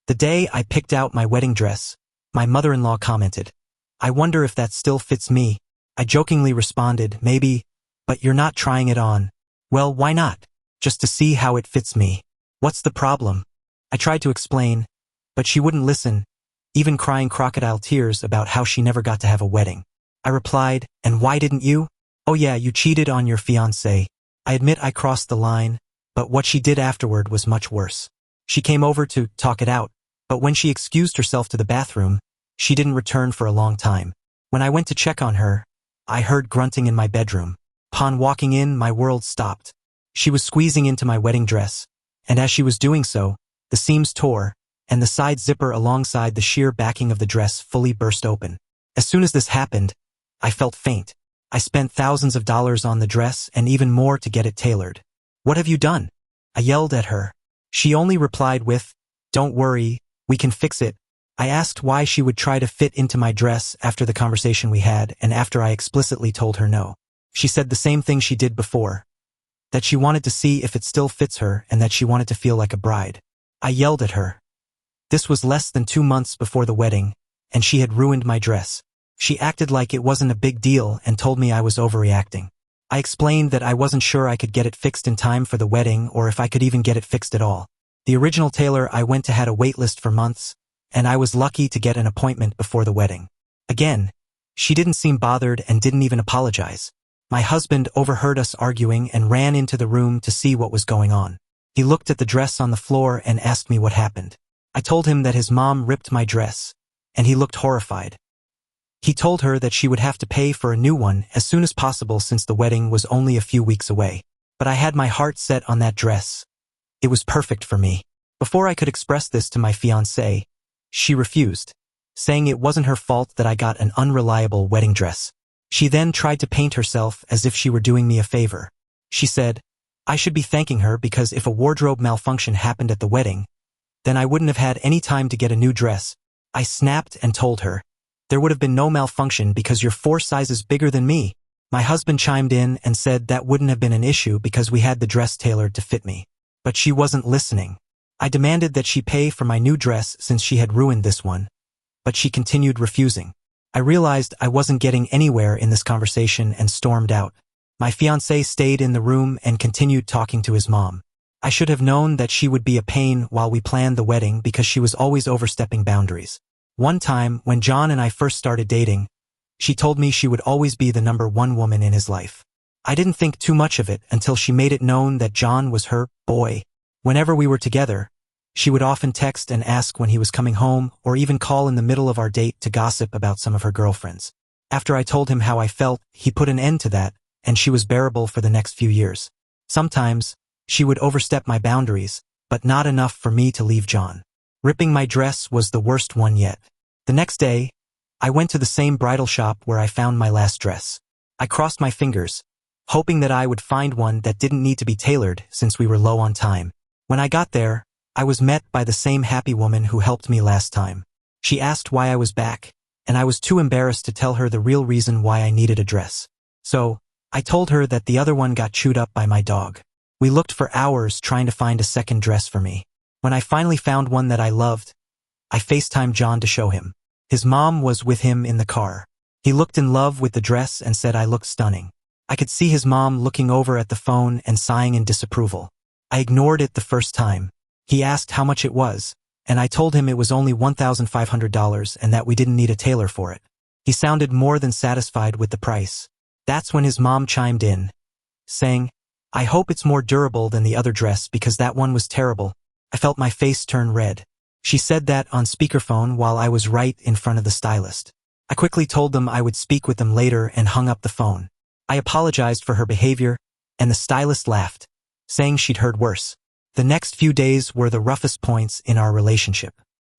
The day I picked out my wedding dress, my mother-in-law commented, "I wonder if that still fits me." I jokingly responded, "Maybe, but you're not trying it on." "Well, why not? Just to see how it fits me. What's the problem?" I tried to explain, but she wouldn't listen, even crying crocodile tears about how she never got to have a wedding. I replied, "And why didn't you?" "Oh yeah, you cheated on your fiancé." I admit I crossed the line, but what she did afterward was much worse. She came over to talk it out, but when she excused herself to the bathroom, she didn't return for a long time. When I went to check on her, I heard grunting in my bedroom. Upon walking in, my world stopped. She was squeezing into my wedding dress, and as she was doing so, the seams tore, and the side zipper alongside the sheer backing of the dress fully burst open. As soon as this happened, I felt faint. I spent thousands of dollars on the dress and even more to get it tailored. "What have you done?" I yelled at her. She only replied with, "Don't worry, we can fix it." I asked why she would try to fit into my dress after the conversation we had and after I explicitly told her no. She said the same thing she did before, that she wanted to see if it still fits her and that she wanted to feel like a bride. I yelled at her. This was less than 2 months before the wedding, and she had ruined my dress. She acted like it wasn't a big deal and told me I was overreacting. I explained that I wasn't sure I could get it fixed in time for the wedding or if I could even get it fixed at all. The original tailor I went to had a wait list for months, and I was lucky to get an appointment before the wedding. Again, she didn't seem bothered and didn't even apologize. My husband overheard us arguing and ran into the room to see what was going on. He looked at the dress on the floor and asked me what happened. I told him that his mom ripped my dress, and he looked horrified. He told her that she would have to pay for a new one as soon as possible since the wedding was only a few weeks away. But I had my heart set on that dress. It was perfect for me. Before I could express this to my fiancé, she refused, saying it wasn't her fault that I got an unreliable wedding dress. She then tried to paint herself as if she were doing me a favor. She said, I should be thanking her because if a wardrobe malfunction happened at the wedding, then I wouldn't have had any time to get a new dress. I snapped and told her, there would have been no malfunction because you're 4 sizes bigger than me. My husband chimed in and said that wouldn't have been an issue because we had the dress tailored to fit me. But she wasn't listening. I demanded that she pay for my new dress since she had ruined this one, but she continued refusing. I realized I wasn't getting anywhere in this conversation and stormed out. My fiancé stayed in the room and continued talking to his mom. I should have known that she would be a pain while we planned the wedding because she was always overstepping boundaries. One time, when John and I first started dating, she told me she would always be the #1 woman in his life. I didn't think too much of it until she made it known that John was her boy. Whenever we were together, she would often text and ask when he was coming home or even call in the middle of our date to gossip about some of her girlfriends. After I told him how I felt, he put an end to that, and she was bearable for the next few years. Sometimes, she would overstep my boundaries, but not enough for me to leave John. Ripping my dress was the worst one yet. The next day, I went to the same bridal shop where I found my last dress. I crossed my fingers, hoping that I would find one that didn't need to be tailored since we were low on time. When I got there, I was met by the same happy woman who helped me last time. She asked why I was back, and I was too embarrassed to tell her the real reason why I needed a dress. So, I told her that the other one got chewed up by my dog. We looked for hours trying to find a second dress for me. When I finally found one that I loved, I FaceTimed John to show him. His mom was with him in the car. He looked in love with the dress and said I looked stunning. I could see his mom looking over at the phone and sighing in disapproval. I ignored it the first time. He asked how much it was, and I told him it was only $1,500 and that we didn't need a tailor for it. He sounded more than satisfied with the price. That's when his mom chimed in, saying, I hope it's more durable than the other dress because that one was terrible. I felt my face turn red. She said that on speakerphone while I was right in front of the stylist. I quickly told them I would speak with them later and hung up the phone. I apologized for her behavior, and the stylist laughed, saying she'd heard worse. The next few days were the roughest points in our relationship.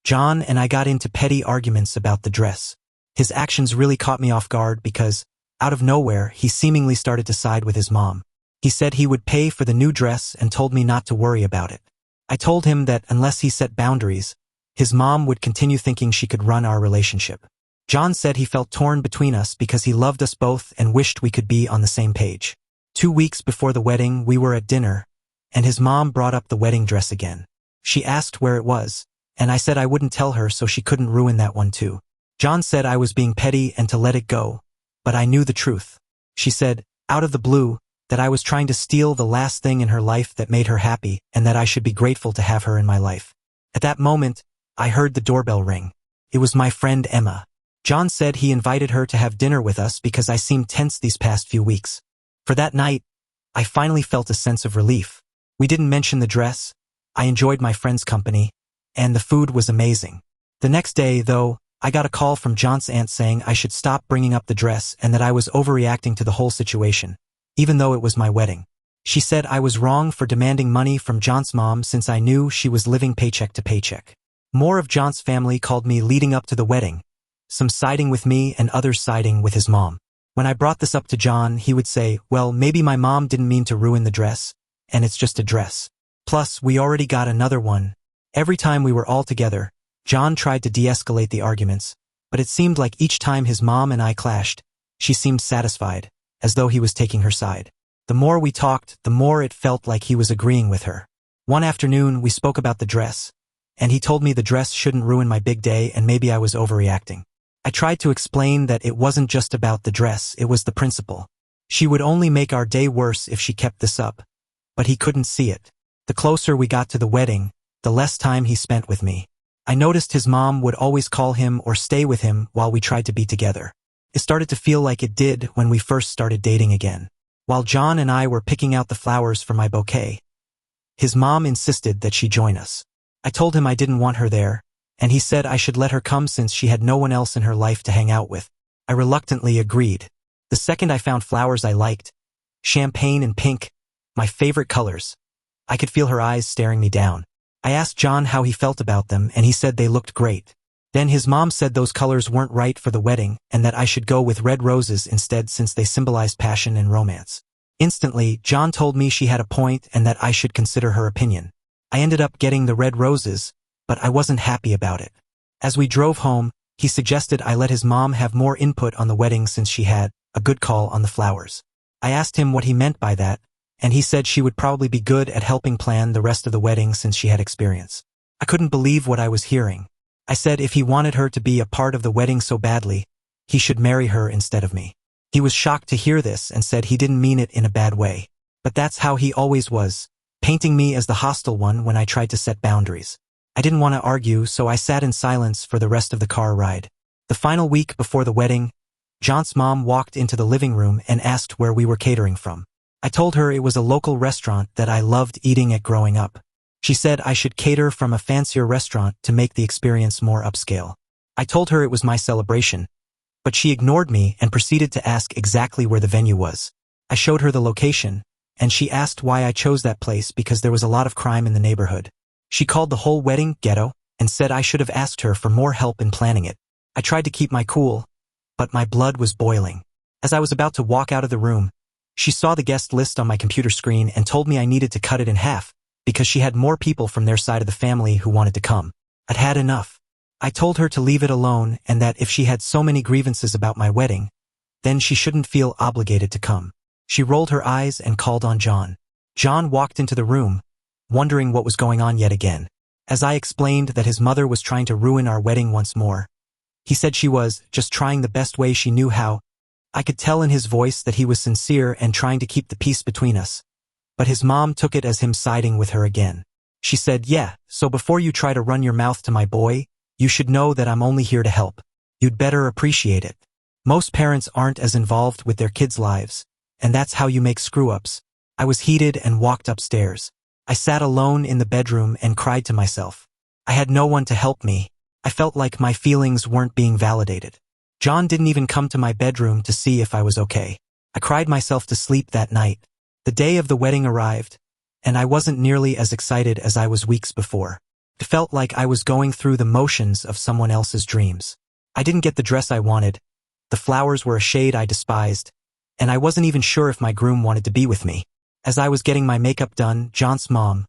John and I got into petty arguments about the dress. His actions really caught me off guard because, out of nowhere, he seemingly started to side with his mom. He said he would pay for the new dress and told me not to worry about it. I told him that unless he set boundaries, his mom would continue thinking she could run our relationship. John said he felt torn between us because he loved us both and wished we could be on the same page. 2 weeks before the wedding, we were at dinner, and his mom brought up the wedding dress again. She asked where it was, and I said I wouldn't tell her so she couldn't ruin that one too. John said I was being petty and to let it go, but I knew the truth. She said, out of the blue, that I was trying to steal the last thing in her life that made her happy and that I should be grateful to have her in my life. At that moment, I heard the doorbell ring. It was my friend Emma. John said he invited her to have dinner with us because I seemed tense these past few weeks. For that night, I finally felt a sense of relief. We didn't mention the dress. I enjoyed my friend's company, and the food was amazing. The next day, though, I got a call from John's aunt saying I should stop bringing up the dress and that I was overreacting to the whole situation, even though it was my wedding. She said I was wrong for demanding money from John's mom since I knew she was living paycheck to paycheck. More of John's family called me leading up to the wedding, some siding with me and others siding with his mom. When I brought this up to John, he would say, well, maybe my mom didn't mean to ruin the dress, and it's just a dress. Plus, we already got another one. Every time we were all together, John tried to de-escalate the arguments, but it seemed like each time his mom and I clashed, she seemed satisfied, as though he was taking her side. The more we talked, the more it felt like he was agreeing with her. One afternoon, we spoke about the dress, and he told me the dress shouldn't ruin my big day and maybe I was overreacting. I tried to explain that it wasn't just about the dress, it was the principle. She would only make our day worse if she kept this up, but he couldn't see it. The closer we got to the wedding, the less time he spent with me. I noticed his mom would always call him or stay with him while we tried to be together. It started to feel like it did when we first started dating again. While John and I were picking out the flowers for my bouquet, his mom insisted that she join us. I told him I didn't want her there, and he said I should let her come since she had no one else in her life to hang out with. I reluctantly agreed. The second I found flowers I liked, champagne and pink, my favorite colors, I could feel her eyes staring me down. I asked John how he felt about them, and he said they looked great. Then his mom said those colors weren't right for the wedding and that I should go with red roses instead since they symbolized passion and romance. Instantly, John told me she had a point and that I should consider her opinion. I ended up getting the red roses, but I wasn't happy about it. As we drove home, he suggested I let his mom have more input on the wedding since she had a good call on the flowers. I asked him what he meant by that, and he said she would probably be good at helping plan the rest of the wedding since she had experience. I couldn't believe what I was hearing. I said if he wanted her to be a part of the wedding so badly, he should marry her instead of me. He was shocked to hear this and said he didn't mean it in a bad way. But that's how he always was, painting me as the hostile one when I tried to set boundaries. I didn't want to argue, so I sat in silence for the rest of the car ride. The final week before the wedding, John's mom walked into the living room and asked where we were catering from. I told her it was a local restaurant that I loved eating at growing up. She said I should cater from a fancier restaurant to make the experience more upscale. I told her it was my celebration, but she ignored me and proceeded to ask exactly where the venue was. I showed her the location, and she asked why I chose that place because there was a lot of crime in the neighborhood. She called the whole wedding ghetto and said I should have asked her for more help in planning it. I tried to keep my cool, but my blood was boiling. As I was about to walk out of the room, she saw the guest list on my computer screen and told me I needed to cut it in half because she had more people from their side of the family who wanted to come. I'd had enough. I told her to leave it alone and that if she had so many grievances about my wedding, then she shouldn't feel obligated to come. She rolled her eyes and called on John. John walked into the room, wondering what was going on yet again. As I explained that his mother was trying to ruin our wedding once more, he said she was just trying the best way she knew how. I could tell in his voice that he was sincere and trying to keep the peace between us. But his mom took it as him siding with her again. She said, yeah, so before you try to run your mouth to my boy, you should know that I'm only here to help. You'd better appreciate it. Most parents aren't as involved with their kids' lives, and that's how you make screw-ups. I was heated and walked upstairs. I sat alone in the bedroom and cried to myself. I had no one to help me. I felt like my feelings weren't being validated. John didn't even come to my bedroom to see if I was okay. I cried myself to sleep that night. The day of the wedding arrived, and I wasn't nearly as excited as I was weeks before. It felt like I was going through the motions of someone else's dreams. I didn't get the dress I wanted, the flowers were a shade I despised, and I wasn't even sure if my groom wanted to be with me. As I was getting my makeup done, John's mom,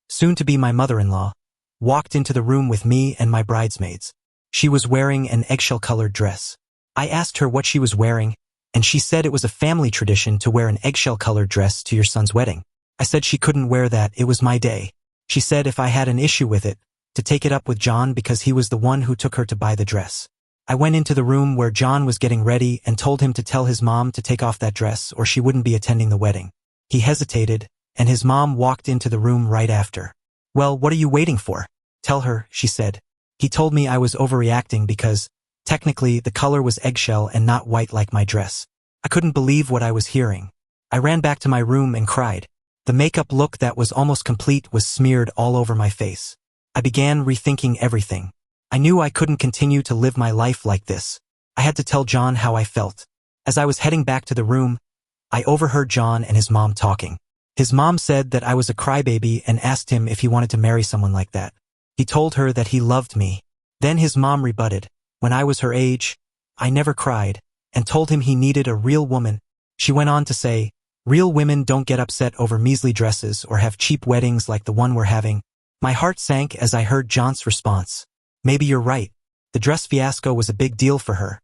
soon to be my mother-in-law, walked into the room with me and my bridesmaids. She was wearing an eggshell-colored dress. I asked her what she was wearing, and she said it was a family tradition to wear an eggshell-colored dress to your son's wedding. I said she couldn't wear that, it was my day. She said if I had an issue with it, to take it up with John because he was the one who took her to buy the dress. I went into the room where John was getting ready and told him to tell his mom to take off that dress or she wouldn't be attending the wedding. He hesitated, and his mom walked into the room right after. "Well, what are you waiting for? Tell her," she said. He told me I was overreacting because, technically, the color was eggshell and not white like my dress. I couldn't believe what I was hearing. I ran back to my room and cried. The makeup look that was almost complete was smeared all over my face. I began rethinking everything. I knew I couldn't continue to live my life like this. I had to tell John how I felt. As I was heading back to the room, I overheard John and his mom talking. His mom said that I was a crybaby and asked him if he wanted to marry someone like that. He told her that he loved me. Then his mom rebutted. When I was her age, I never cried, and told him he needed a real woman. She went on to say, "Real women don't get upset over measly dresses or have cheap weddings like the one we're having." My heart sank as I heard John's response. Maybe you're right. The dress fiasco was a big deal for her.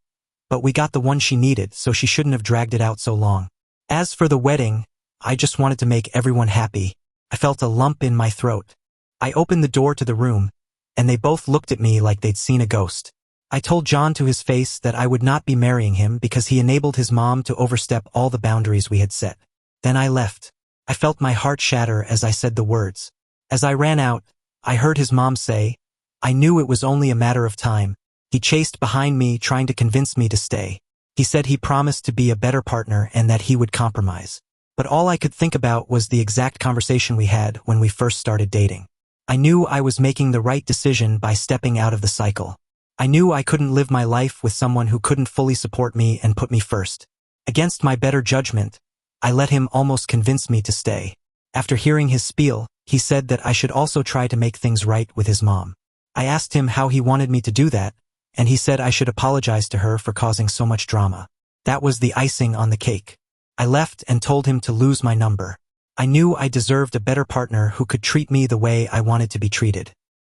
But we got the one she needed, so she shouldn't have dragged it out so long. As for the wedding, I just wanted to make everyone happy. I felt a lump in my throat. I opened the door to the room, and they both looked at me like they'd seen a ghost. I told John to his face that I would not be marrying him because he enabled his mom to overstep all the boundaries we had set. Then I left. I felt my heart shatter as I said the words. As I ran out, I heard his mom say, "I knew it was only a matter of time." He chased behind me trying to convince me to stay. He said he promised to be a better partner and that he would compromise. But all I could think about was the exact conversation we had when we first started dating. I knew I was making the right decision by stepping out of the cycle. I knew I couldn't live my life with someone who couldn't fully support me and put me first. Against my better judgment, I let him almost convince me to stay. After hearing his spiel, he said that I should also try to make things right with his mom. I asked him how he wanted me to do that, and he said I should apologize to her for causing so much drama. That was the icing on the cake. I left and told him to lose my number. I knew I deserved a better partner who could treat me the way I wanted to be treated.